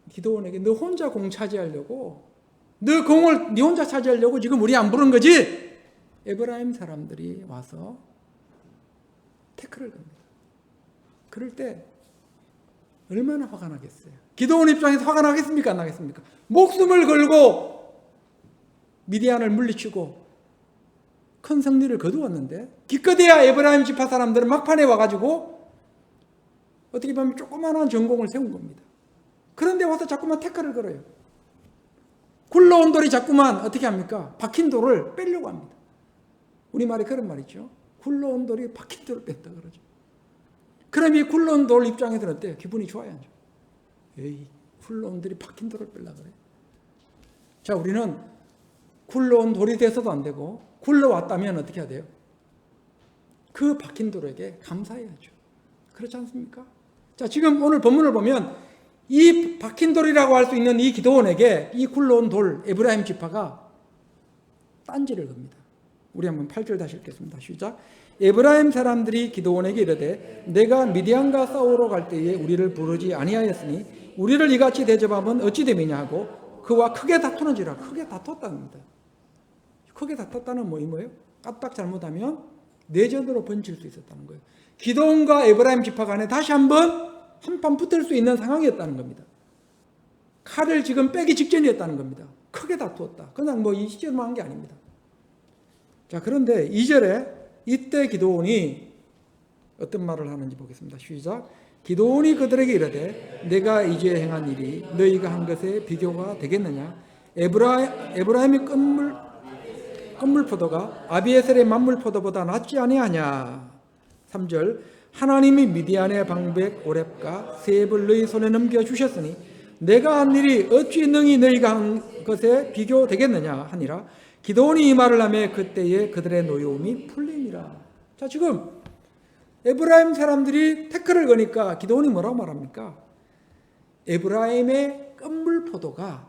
기도원에게 너 혼자 공 차지하려고, 너 공을 네 혼자 차지하려고 지금 우리 안 부른 거지? 에브라임 사람들이 와서 태클을 겁니다. 그럴 때 얼마나 화가 나겠어요? 기도원 입장에서 화가 나겠습니까? 안 나겠습니까? 목숨을 걸고 미디안을 물리치고 큰 승리를 거두었는데 기껏해야 에브라임 지파 사람들은 막판에 와가지고 어떻게 보면 조그마한 전공을 세운 겁니다. 그런데 와서 자꾸만 태클을 걸어요. 굴러온 돌이 자꾸만 어떻게 합니까? 박힌 돌을 빼려고 합니다. 우리말에 그런 말이죠. 굴러온 돌이 박힌 돌을 뺐다 그러죠. 그럼 이 굴러온 돌 입장에서는 어때요? 기분이 좋아요, 안 좋아요? 에이, 굴러온 돌이 박힌 돌을 빼려고 그래. 자, 우리는 굴러온 돌이 돼서도 안 되고 굴러왔다면 어떻게 해야 돼요? 그 박힌 돌에게 감사해야죠. 그렇지 않습니까? 자, 지금 오늘 본문을 보면 이 박힌 돌이라고 할 수 있는 이 기도원에게 이 굴러온 돌 에브라임 지파가 딴지를 겁니다. 우리 한번 8절 다시 읽겠습니다. 시작. 에브라임 사람들이 기도원에게 이르되 내가 미디안과 싸우러 갈 때에 우리를 부르지 아니하였으니 우리를 이같이 대접하면 어찌 됨이냐 하고 그와 크게 다투는지라. 크게 다퉜답니다. 크게 다퉜다는 뭐예요? 까딱 잘못하면 내전으로 번질 수 있었다는 거예요. 기도원과 에브라임 지파 간에 다시 한번 한판 붙을 수 있는 상황이었다는 겁니다. 칼을 지금 빼기 직전이었다는 겁니다. 크게 다투었다. 그냥 뭐 이 시절만 한 게 아닙니다. 자, 그런데 2절에 이때 기도원이 어떤 말을 하는지 보겠습니다. 시작. 기도원이 그들에게 이르되 내가 이제 행한 일이 너희가 한 것에 비교가 되겠느냐? 에브라임의 끝물 포도가 아비에셀의 만물 포도보다 낫지 아니하냐? 3절. 하나님이 미디안의 방백 오렙과 세입을 너희 손에 넘겨주셨으니 내가 한 일이 어찌 능히 너희가 한 것에 비교되겠느냐 하니라. 기도원이 이 말을 하며 그때에 그들의 노여움이 풀리니라. 자, 지금 에브라임 사람들이 태클을 거니까 기도원이 뭐라고 말합니까? 에브라임의 끝물 포도가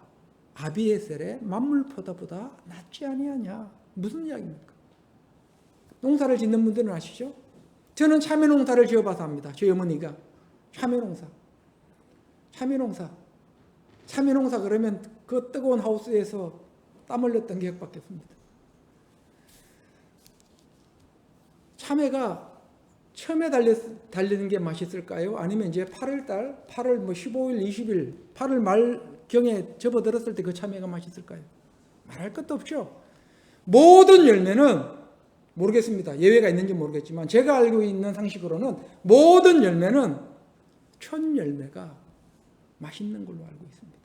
아비에셀의 만물 포도보다 낫지 아니하냐. 무슨 이야기입니까? 농사를 짓는 분들은 아시죠? 저는 참외 농사를 지어봐서 합니다. 저희 어머니가 참외 농사 그러면 그 뜨거운 하우스에서 땀 흘렸던 기억밖에 없습니다. 참외가 처음에 달리는 게 맛있을까요? 아니면 이제 8월 뭐 15일, 20일, 8월 말경에 접어들었을 때 그 참외가 맛있을까요? 말할 것도 없죠. 모든 열매는 모르겠습니다. 예외가 있는지 모르겠지만 제가 알고 있는 상식으로는 모든 열매는 첫 열매가 맛있는 걸로 알고 있습니다.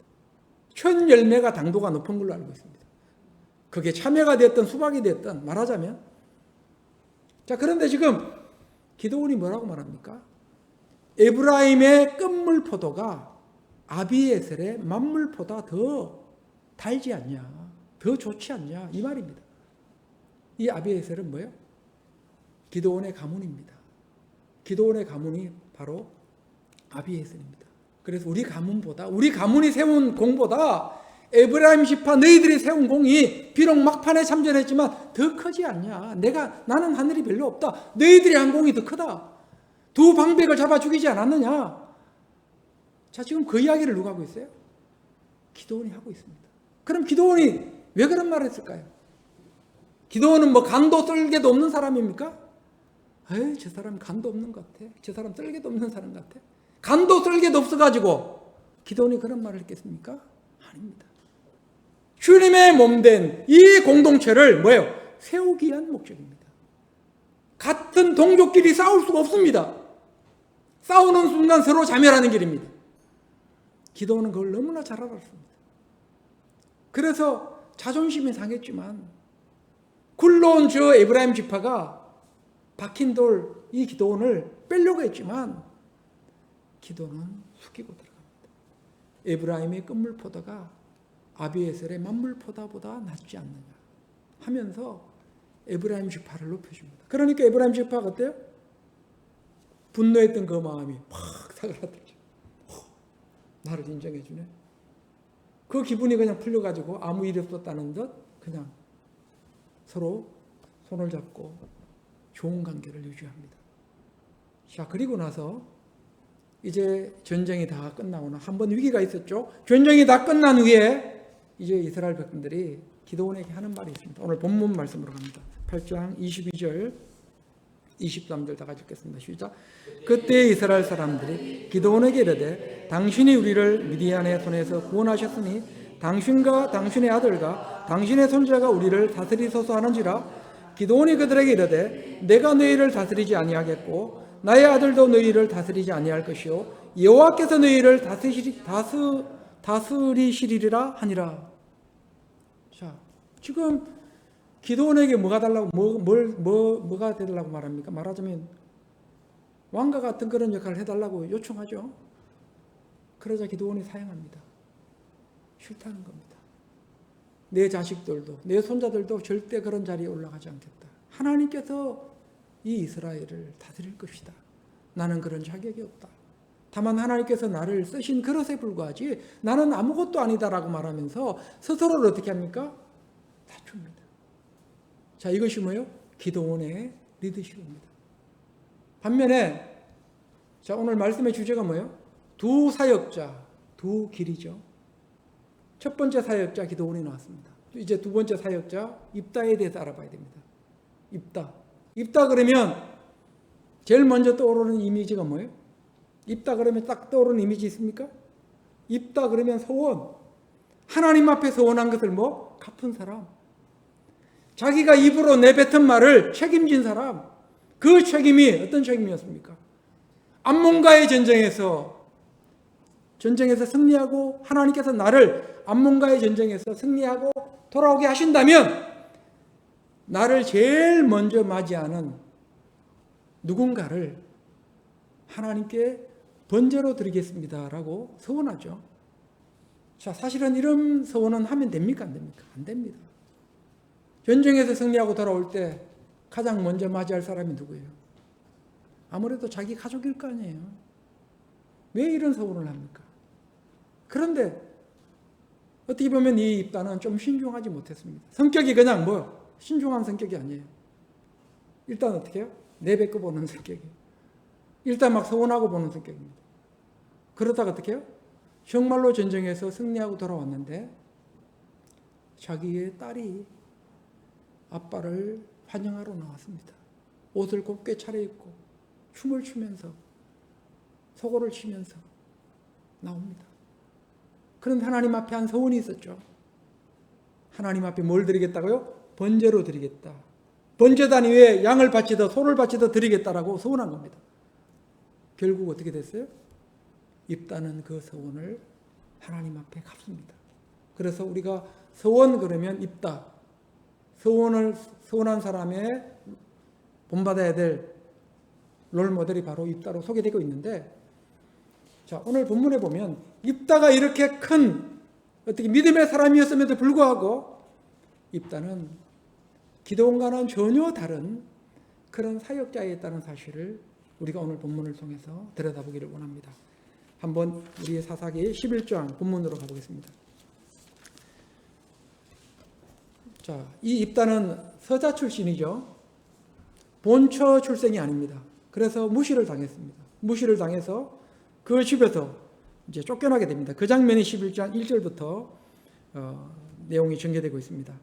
첫 열매가 당도가 높은 걸로 알고 있습니다. 그게 참외가 됐든 수박이 됐든 말하자면. 자, 그런데 지금 기도원이 뭐라고 말합니까? 에브라임의 끝물 포도가 아비에셀의 만물보다 더 달지 않냐, 더 좋지 않냐, 이 말입니다. 이 아비에셀은 뭐예요? 기도원의 가문입니다. 기도원의 가문이 바로 아비에셀입니다. 그래서 우리 가문이 세운 공보다 에브라임 지파 너희들이 세운 공이 비록 막판에 참전했지만 더 크지 않냐. 나는 하늘이 별로 없다. 너희들이 한 공이 더 크다. 두 방백을 잡아 죽이지 않았느냐. 자, 지금 그 이야기를 누가 하고 있어요? 기도원이 하고 있습니다. 그럼 기도원이 왜 그런 말을 했을까요? 기도원은 뭐 간도 쓸개도 없는 사람입니까? 에이, 저 사람 간도 없는 것 같아. 저 사람 쓸개도 없는 사람 같아. 간도 쓸개도 없어가지고 기도원이 그런 말을 했겠습니까? 아닙니다. 주님의 몸된 이 공동체를 뭐예요? 세우기 위한 목적입니다. 같은 동족끼리 싸울 수가 없습니다. 싸우는 순간 서로 자멸하는 길입니다. 기도원은 그걸 너무나 잘 알았습니다. 그래서 자존심이 상했지만 굴러온 저 에브라임 지파가 박힌 돌 이 기도원을 빼려고 했지만 기도는 숙이고 들어갑니다. 에브라임의 끝물포도가 아비에셀의 만물포도보다 낫지 않느냐 하면서 에브라임 지파를 높여줍니다. 그러니까 에브라임 지파가 어때요? 분노했던 그 마음이 팍 사그라들죠. 나를 인정해 주네. 그 기분이 그냥 풀려가지고 아무 일이 없었다는 듯 그냥 서로 손을 잡고 좋은 관계를 유지합니다. 자, 그리고 나서 이제 전쟁이 다 끝나고 한번 위기가 있었죠. 전쟁이 다 끝난 후에 이제 이스라엘 백성들이 기드온에게 하는 말이 있습니다. 오늘 본문 말씀으로 갑니다. 8장 22절 23절 다 같이 읽겠습니다. 시작. 그때 이스라엘 사람들이 기드온에게 이르되 당신이 우리를 미디안의 손에서 구원하셨으니 당신과 당신의 아들과 당신의 손자가 우리를 다스리소서 하는지라. 기드온이 그들에게 이르되 내가 너희를 다스리지 아니하겠고 나의 아들도 너희를 다스리지 아니할 것이요 여호와께서 너희를 다스리시리라 하니라. 자, 지금 기드온에게 뭐가 달라고 뭐가 되달라고 말합니까? 말하자면 왕과 같은 그런 역할을 해달라고 요청하죠. 그러자 기드온이 사양합니다. 싫다는 겁니다. 내 자식들도 내 손자들도 절대 그런 자리에 올라가지 않겠다. 하나님께서 이 이스라엘을 다스릴 것이다. 나는 그런 자격이 없다. 다만 하나님께서 나를 쓰신 그릇에 불과하지 나는 아무것도 아니다라고 말하면서 스스로를 어떻게 합니까? 낮춥니다. 자, 이것이 뭐예요? 기드온의 리더십입니다. 반면에 자, 오늘 말씀의 주제가 뭐예요? 두 사역자, 두 길이죠. 첫 번째 사역자 기드온이 나왔습니다. 이제 두 번째 사역자 입다에 대해서 알아봐야 됩니다. 입다 그러면 제일 먼저 떠오르는 이미지가 뭐예요? 입다 그러면 딱 떠오르는 이미지 있습니까? 입다 그러면 소원. 하나님 앞에 소원한 것을 뭐? 갚은 사람. 자기가 입으로 내뱉은 말을 책임진 사람. 그 책임이 어떤 책임이었습니까? 암몬과의 전쟁에서 승리하고 하나님께서 나를 암몬과의 전쟁에서 승리하고 돌아오게 하신다면 나를 제일 먼저 맞이하는 누군가를 하나님께 번제로 드리겠습니다라고 서원하죠. 자, 사실은 이런 서원은 하면 됩니까? 안 됩니까? 안 됩니다. 전쟁에서 승리하고 돌아올 때 가장 먼저 맞이할 사람이 누구예요? 아무래도 자기 가족일 거 아니에요. 왜 이런 서원을 합니까? 그런데 어떻게 보면 이 입다는 좀 신중하지 못했습니다. 성격이 그냥 신중한 성격이 아니에요. 일단 어떻게 해요? 내뱉고 보는 성격이에요. 일단 막 서운하고 보는 성격입니다. 그러다가 어떻게 해요? 정말로 전쟁에서 승리하고 돌아왔는데 자기의 딸이 아빠를 환영하러 나왔습니다. 옷을 곱게 차려입고 춤을 추면서 소고를 치면서 나옵니다. 그런데 하나님 앞에 한 서원이 있었죠. 하나님 앞에 뭘 드리겠다고요? 번제로 드리겠다. 번제단 위에 양을 바치더 소를 바치더 드리겠다라고 서원한 겁니다. 결국 어떻게 됐어요? 입다는 그 서원을 하나님 앞에 갚습니다. 그래서 우리가 서원 그러면 입다. 서원한 사람의 본받아야 될 롤모델이 바로 입다로 소개되고 있는데, 자, 오늘 본문에 보면 입다가 이렇게 큰 어떻게 믿음의 사람이었음에도 불구하고 입다는 기드온과는 전혀 다른 그런 사역자였다는 사실을 우리가 오늘 본문을 통해서 들여다보기를 원합니다. 한번 우리의 사사기 11장 본문으로 가보겠습니다. 자, 이 입다는 서자 출신이죠. 본처 출생이 아닙니다. 그래서 무시를 당했습니다. 무시를 당해서 그 집에서 이제 쫓겨나게 됩니다. 그 장면이 11장 1절부터 내용이 전개되고 있습니다.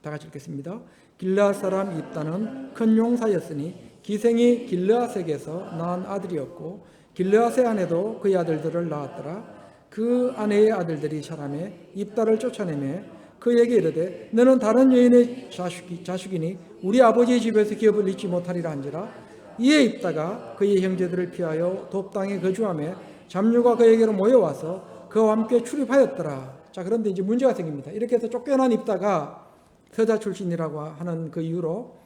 다 같이 읽겠습니다. 길르앗 사람 입다는 큰 용사였으니 기생이 길르앗에게서 낳은 아들이었고 길르앗의 아내도 그의 아들들을 낳았더라. 그 아내의 아들들이 사람의 입다를 쫓아내매 그에게 이르되 너는 다른 여인의 자식이니 우리 아버지의 집에서 기업을 잊지 못하리라 한지라. 이에 입다가 그의 형제들을 피하여 돕당에 거주하며 잡류가 그에게로 모여와서 그와 함께 출입하였더라. 자, 그런데 이제 문제가 생깁니다. 이렇게 해서 쫓겨난 입다가 서자 출신이라고 하는 그 이유로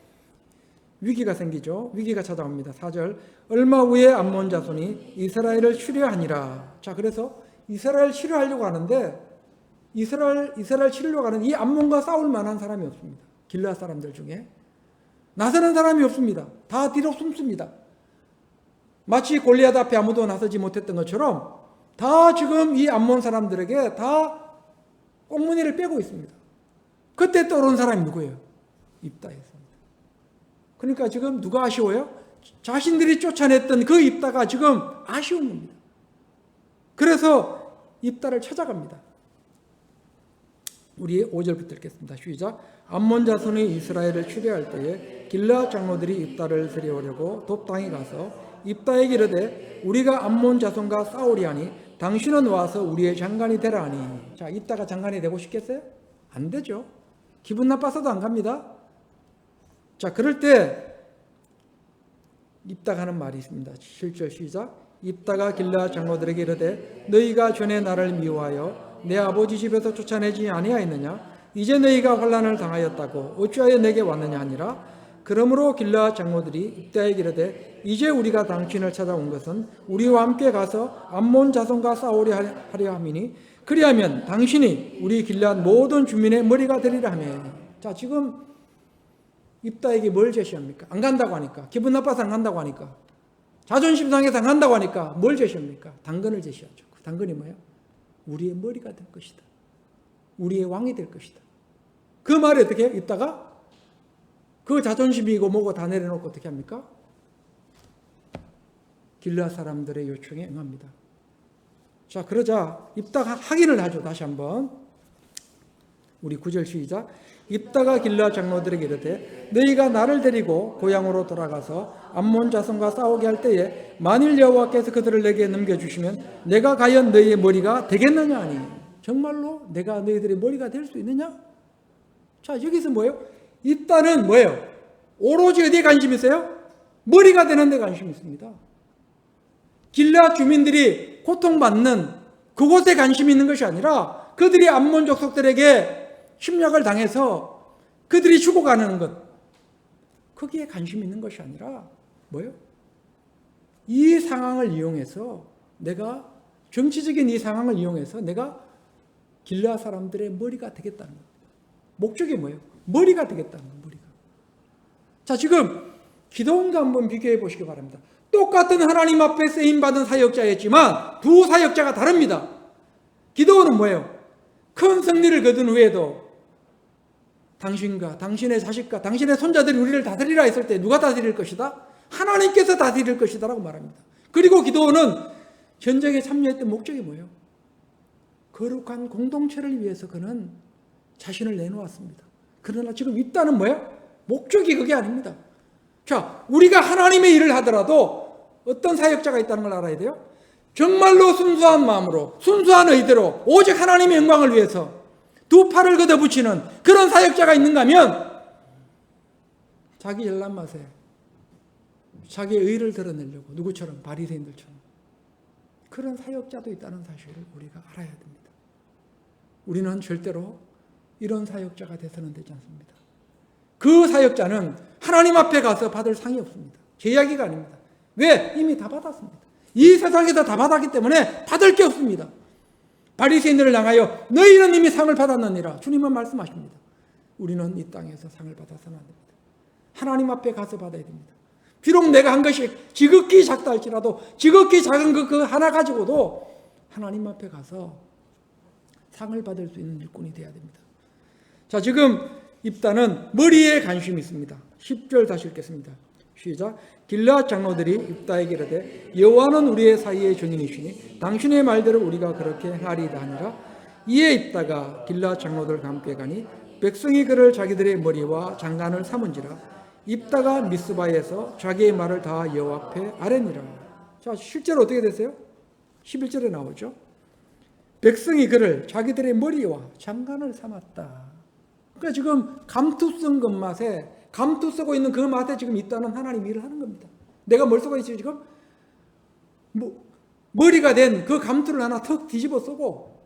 위기가 생기죠. 위기가 찾아옵니다. 4절 얼마 후에 암몬 자손이 이스라엘을 치려하니라. 자, 그래서 이스라엘 치려하려고 하는데 이스라엘 치려고 하는 이 암몬과 싸울 만한 사람이 없습니다. 길르앗 사람들 중에 나서는 사람이 없습니다. 다 뒤로 숨습니다. 마치 골리앗 앞에 아무도 나서지 못했던 것처럼 다 지금 이 암몬 사람들에게 다 꽁무니를 빼고 있습니다. 그때 떠오른 사람이 누구예요? 입다였습니다. 그러니까 지금 누가 아쉬워요? 자신들이 쫓아냈던 그 입다가 지금 아쉬운 겁니다. 그래서 입다를 찾아갑니다. 우리 5절부터 읽겠습니다. 시작. 암몬 자손이 이스라엘을 추대할 때에 길르앗 장로들이 입다를 데려오려고 돕당에 가서 입다에게 이르되 우리가 암몬 자손과 싸우리하니 당신은 와서 우리의 장관이 되라 하니. 자, 입다가 장관이 되고 싶겠어요? 안 되죠. 기분 나빠서도 안 갑니다. 자, 그럴 때 입다가 하는 말이 있습니다. 7절 시작. 입다가 길르앗 장로들에게 이르되 너희가 전에 나를 미워하여 내 아버지 집에서 쫓아내지 아니하였느냐? 이제 너희가 환난을 당하였다고 어찌하여 내게 왔느냐 하니라. 그러므로 길르앗 장로들이 입다에게 이르되 이제 우리가 당신을 찾아온 것은 우리와 함께 가서 암몬 자손과 싸우려 하려 함이니 그리하면 당신이 우리 길르앗 모든 주민의 머리가 되리라 하며. 자, 지금 입다에게 뭘 제시합니까? 안 간다고 하니까, 기분 나빠서 안 간다고 하니까, 자존심 상해서 안 간다고 하니까 뭘 제시합니까? 당근을 제시하죠. 그 당근이 뭐예요? 우리의 머리가 될 것이다. 우리의 왕이 될 것이다. 그 말이 어떻게 해요? 입다가 그 자존심이고 뭐고 다 내려놓고 어떻게 합니까? 길르앗 사람들의 요청에 응합니다. 자, 그러자 입다가 확인을 하죠. 다시 한번 우리 9절 시작. 입다가 길르앗 장로들에게 이르되 너희가 나를 데리고 고향으로 돌아가서 암몬 자손과 싸우게 할 때에 만일 여호와께서 그들을 내게 넘겨주시면 내가 과연 너희의 머리가 되겠느냐 하니. 정말로 내가 너희들의 머리가 될 수 있느냐? 자, 여기서 뭐예요? 입다는 뭐예요? 오로지 어디에 관심 있어요? 머리가 되는 데 관심이 있습니다. 길르앗 주민들이 고통받는 그곳에 관심이 있는 것이 아니라 그들이 암몬 족속들에게 침략을 당해서 그들이 죽어가는 것, 거기에 관심이 있는 것이 아니라 뭐예요? 이 상황을 이용해서 내가 정치적인 이 상황을 이용해서 내가 길르앗 사람들의 머리가 되겠다는 것. 목적이 뭐예요? 머리가 되겠다는 것. 머리가. 자, 지금 기도원과 한번 비교해 보시기 바랍니다. 똑같은 하나님 앞에 쓰임받은 사역자였지만 두 사역자가 다릅니다. 기도원은 뭐예요? 큰 승리를 거둔 후에도 당신과 당신의 자식과 당신의 손자들이 우리를 다스리라 했을 때 누가 다스릴 것이다? 하나님께서 다스릴 것이다 라고 말합니다. 그리고 기도원은 전쟁에 참여했던 목적이 뭐예요? 거룩한 공동체를 위해서 그는 자신을 내놓았습니다. 그러나 지금 입다는 뭐예요? 목적이 그게 아닙니다. 자, 우리가 하나님의 일을 하더라도 어떤 사역자가 있다는 걸 알아야 돼요. 정말로 순수한 마음으로 순수한 의대로 오직 하나님의 영광을 위해서 두 팔을 걷어붙이는 그런 사역자가 있는가 하면 자기 열난 맛에 자기의 의를 드러내려고 누구처럼 바리새인들처럼 그런 사역자도 있다는 사실을 우리가 알아야 됩니다. 우리는 절대로 이런 사역자가 돼서는 되지 않습니다. 그 사역자는 하나님 앞에 가서 받을 상이 없습니다. 제 이야기가 아닙니다. 왜? 이미 다 받았습니다. 이 세상에서 다 받았기 때문에 받을 게 없습니다. 바리새인들을 향하여 너희는 이미 상을 받았느니라 주님은 말씀하십니다. 우리는 이 땅에서 상을 받아서는 안 됩니다. 하나님 앞에 가서 받아야 됩니다. 비록 내가 한 것이 지극히 작다 할지라도 지극히 작은 그 하나 가지고도 하나님 앞에 가서 상을 받을 수 있는 일꾼이 되어야 됩니다. 자, 지금 입다는 머리에 관심이 있습니다. 10절 다시 읽겠습니다. 시작. 길르앗 장로들이 입다에게 이르되 여호와는 우리의 사이의 증인이시니 당신의 말대로 우리가 그렇게 하리이다 하니라. 이에 입다가 길르앗 장로들과 함께 가니 백성이 그를 자기들의 머리와 장관을 삼은지라. 입다가 미스바에서 자기의 말을 다 여호와 앞에 아뢰니라. 자, 실제로 어떻게 됐어요? 11절에 나오죠. 백성이 그를 자기들의 머리와 장관을 삼았다. 그러니까 지금 감투 쓴 것맛에 감투 쓰고 있는 그 맛에 지금 있다는 하나님 일을 하는 겁니다. 내가 뭘 쓰고 있지 지금? 머리가 된 그 감투를 하나 턱 뒤집어 쓰고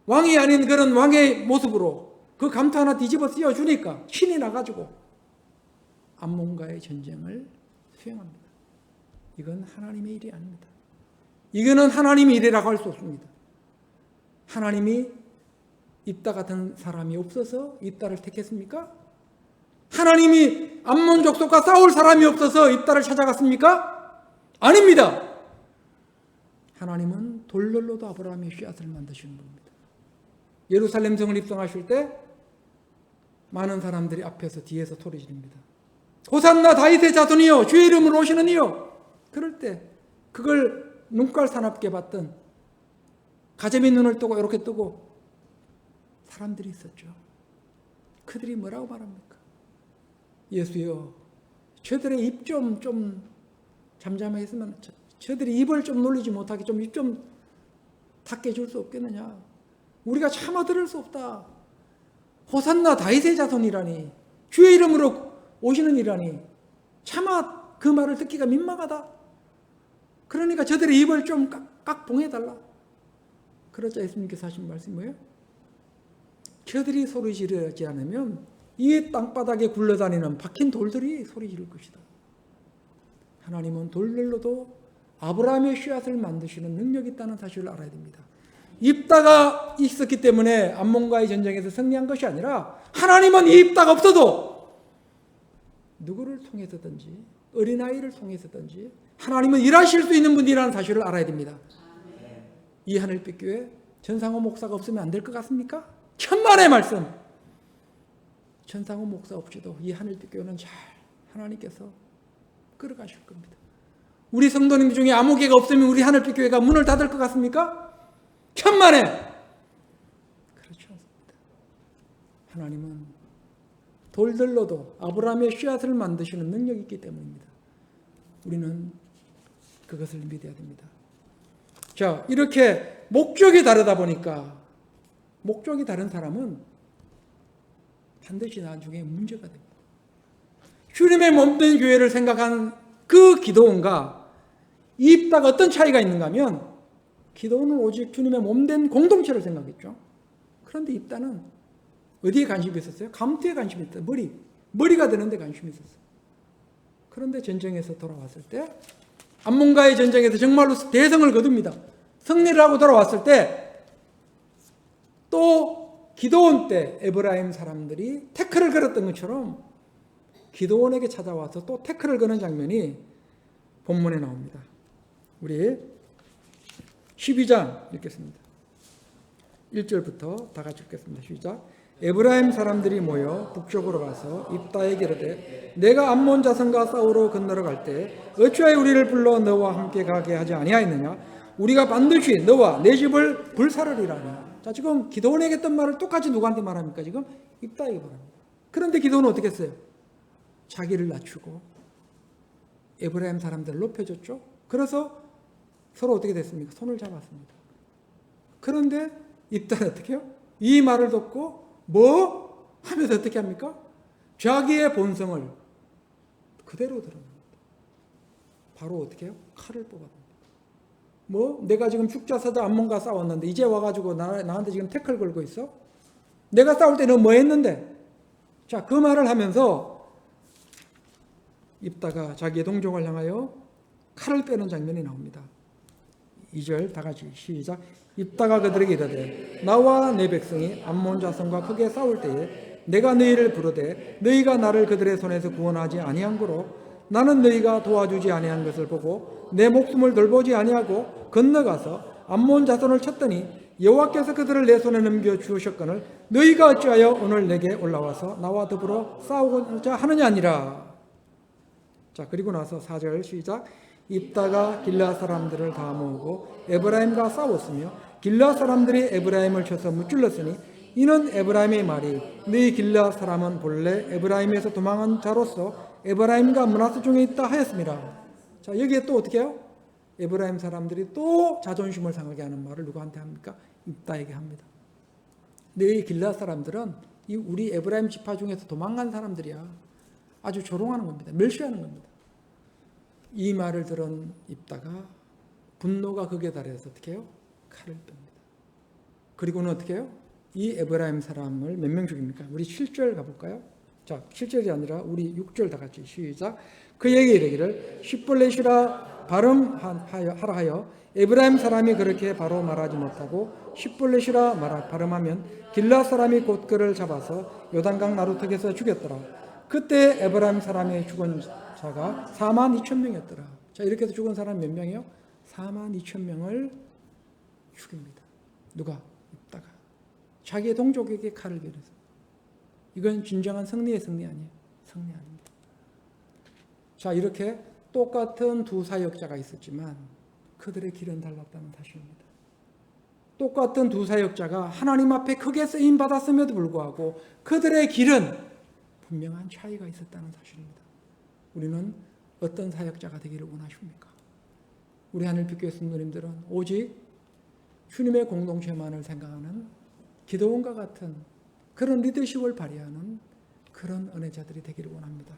왕이 아닌 그런 왕의 모습으로 그 감투 하나 뒤집어 씌워주니까 신이 나가지고 암몬과의 전쟁을 수행합니다. 이건 하나님의 일이 아닙니다. 이거는 하나님의 일이라고 할 수 없습니다. 하나님이 입다 같은 사람이 없어서 입다를 택했습니까? 하나님이 암몬 족속과 싸울 사람이 없어서 입다를 찾아갔습니까? 아닙니다. 하나님은 돌들로도 아브라함의 씨앗을 만드시는 겁니다. 예루살렘 성을 입성하실 때 많은 사람들이 앞에서 뒤에서 소리 지릅니다. 호산나 다윗의 자손이여 주의 이름으로 오시는 이여. 그럴 때 그걸 눈깔 사납게 봤던 가재미 눈을 뜨고 이렇게 뜨고 사람들이 있었죠. 그들이 뭐라고 말합니까? 예수여 저들의 입 좀 잠잠해 있으면 저들이 입을 좀 놀리지 못하게 좀 입 좀 닫게 해줄 수 없겠느냐. 우리가 참아 들을 수 없다. 호산나 다윗의 자손이라니 주의 이름으로 오시는 이라니 차마 그 말을 듣기가 민망하다. 그러니까 저들의 입을 좀 깍 봉해달라. 그러자 예수님께서 하신 말씀이 뭐예요? 저들이 소리 지르지 않으면 이 땅바닥에 굴러다니는 박힌 돌들이 소리 지를 것이다. 하나님은 돌들로도 아브라함의 씨앗을 만드시는 능력이 있다는 사실을 알아야 됩니다. 입다가 있었기 때문에 암몬과의 전쟁에서 승리한 것이 아니라 하나님은 이 입다가 없어도 누구를 통해서든지 어린아이를 통해서든지 하나님은 일하실 수 있는 분이라는 사실을 알아야 됩니다. 이 하늘빛교회 전상호 목사가 없으면 안 될 것 같습니까? 천만의 말씀. 전상호 목사 없이도 이 하늘빛교회는 잘 하나님께서 끌어가실 겁니다. 우리 성도님 중에 아무개가 없으면 우리 하늘빛교회가 문을 닫을 것 같습니까? 천만에 그렇지 않습니다. 하나님은 돌들로도 아브라함의 씨앗을 만드시는 능력이 있기 때문입니다. 우리는 그것을 믿어야 됩니다. 자, 이렇게 목적이 다르다 보니까 목적이 다른 사람은 반드시 나중에 문제가 됩니다. 주님의 몸된 교회를 생각한 그 기도원과 입다가 어떤 차이가 있는가 하면 기도원은 오직 주님의 몸된 공동체를 생각했죠. 그런데 입다는 어디에 관심이 있었어요? 감투에 관심이 있었어요. 머리가 되는데 관심이 있었어요. 그런데 전쟁에서 돌아왔을 때 암몬과의 전쟁에서 정말로 대성을 거둡니다. 승리를 하고 돌아왔을 때 또 기도원 때 에브라임 사람들이 태클을 걸었던 것처럼 기도원에게 찾아와서 또 태클을 거는 장면이 본문에 나옵니다. 우리 12장 읽겠습니다. 1절부터 다 같이 읽겠습니다. 시작. 에브라임 사람들이 모여 북쪽으로 가서 입다에게 이르되 내가 암몬 자손과 싸우러 건너러 갈 때 어찌하여 우리를 불러 너와 함께 가게 하지 아니하였느냐. 우리가 반드시 너와 내 집을 불사르리라니. 자, 지금 기도원에게 했던 말을 똑같이 누구한테 말합니까? 지금 입다에게 말합니다. 그런데 기도원은 어떻게 했어요? 자기를 낮추고 에브라임 사람들을 높여줬죠. 그래서 서로 어떻게 됐습니까? 손을 잡았습니다. 그런데 입다는 어떻게 해요? 이 말을 듣고 뭐? 하면서 어떻게 합니까? 자기의 본성을 그대로 드러냅니다. 바로 어떻게 해요? 칼을 뽑아줍니다. 뭐? 내가 지금 축자사자 암몬과 싸웠는데 이제 와가지고 나한테 지금 태클 걸고 있어? 내가 싸울 때 너 뭐 했는데? 자, 그 말을 하면서 입다가 자기의 동족을 향하여 칼을 빼는 장면이 나옵니다. 2절 다 같이 시작. 입다가 그들에게 이르되 나와 내 백성이 암몬 자손과 크게 싸울 때에 내가 너희를 부르되 너희가 나를 그들의 손에서 구원하지 아니한 고로 나는 너희가 도와주지 아니한 것을 보고 내 목숨을 돌보지 아니하고 건너가서 암몬 자손을 쳤더니 여호와께서 그들을 내 손에 넘겨 주셨거늘 너희가 어찌하여 오늘 내게 올라와서 나와 더불어 싸우고자 하느냐 아니라. 자, 그리고 나서 4절 시작. 입다가 길르앗 사람들을 다 모으고 에브라임과 싸웠으며 길르앗 사람들이 에브라임을 쳐서 무찔렀으니 이는 에브라임의 말이 너희 길르앗 사람은 본래 에브라임에서 도망한 자로서 에브라임과 므낫세 중에 있다 하였습니다. 자, 여기에 또 어떻게 해요? 에브라임 사람들이 또 자존심을 상하게 하는 말을 누구한테 합니까? 입다에게 합니다. 너희 길르앗 사람들은 이 우리 에브라임 지파 중에서 도망간 사람들이야. 아주 조롱하는 겁니다. 멸시하는 겁니다. 이 말을 들은 입다가 분노가 극에 달해서 어떻게 해요? 칼을 뺍니다. 그리고는 어떻게 해요? 이 에브라임 사람을 몇 명 죽입니까? 우리 7절 가볼까요? 자, 7절이 아니라 우리 6절 다 같이 시작. 그에게 이르기를 십볼렛이라 발음하라 하여 에브라임 사람이 그렇게 바로 말하지 못하고 십볼렛이라 발음하면 길라 사람이 곧 그를 잡아서 요단강 나루턱에서 죽였더라. 그때 에브라임 사람의 죽은 자가 42,000명이었더라. 자, 이렇게 해서 죽은 사람 몇 명이요? 42,000명을 죽입니다. 누가? 입다가 자기의 동족에게 칼을 겨눠서. 이건 진정한 승리의 승리 아니에요. 승리 아닙니다. 자, 이렇게 똑같은 두 사역자가 있었지만 그들의 길은 달랐다는 사실입니다. 똑같은 두 사역자가 하나님 앞에 크게 쓰임 받았음에도 불구하고 그들의 길은 분명한 차이가 있었다는 사실입니다. 우리는 어떤 사역자가 되기를 원하십니까? 우리 하늘빛교회 성도님들은 오직 주님의 공동체만을 생각하는 기도원과 같은 그런 리더십을 발휘하는 그런 은혜자들이 되기를 원합니다.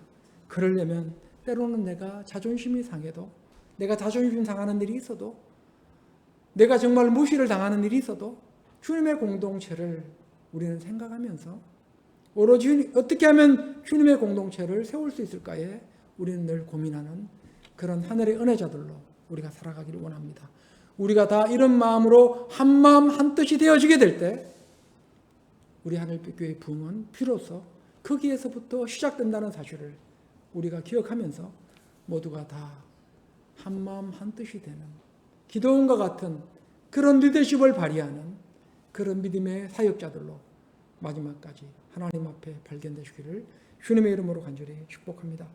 그러려면 때로는 내가 자존심이 상해도, 내가 자존심 상하는 일이 있어도, 내가 정말 무시를 당하는 일이 있어도 주님의 공동체를 우리는 생각하면서 오로지 어떻게 하면 주님의 공동체를 세울 수 있을까에 우리는 늘 고민하는 그런 하늘의 은혜자들로 우리가 살아가기를 원합니다. 우리가 다 이런 마음으로 한 마음 한 뜻이 되어지게 될 때 우리 하늘빛교회의 부흥은 비로소 거기에서부터 시작된다는 사실을 우리가 기억하면서 모두가 다 한 마음 한 뜻이 되는 기도원과 같은 그런 리더십을 발휘하는 그런 믿음의 사역자들로 마지막까지 하나님 앞에 발견되시기를 주님의 이름으로 간절히 축복합니다.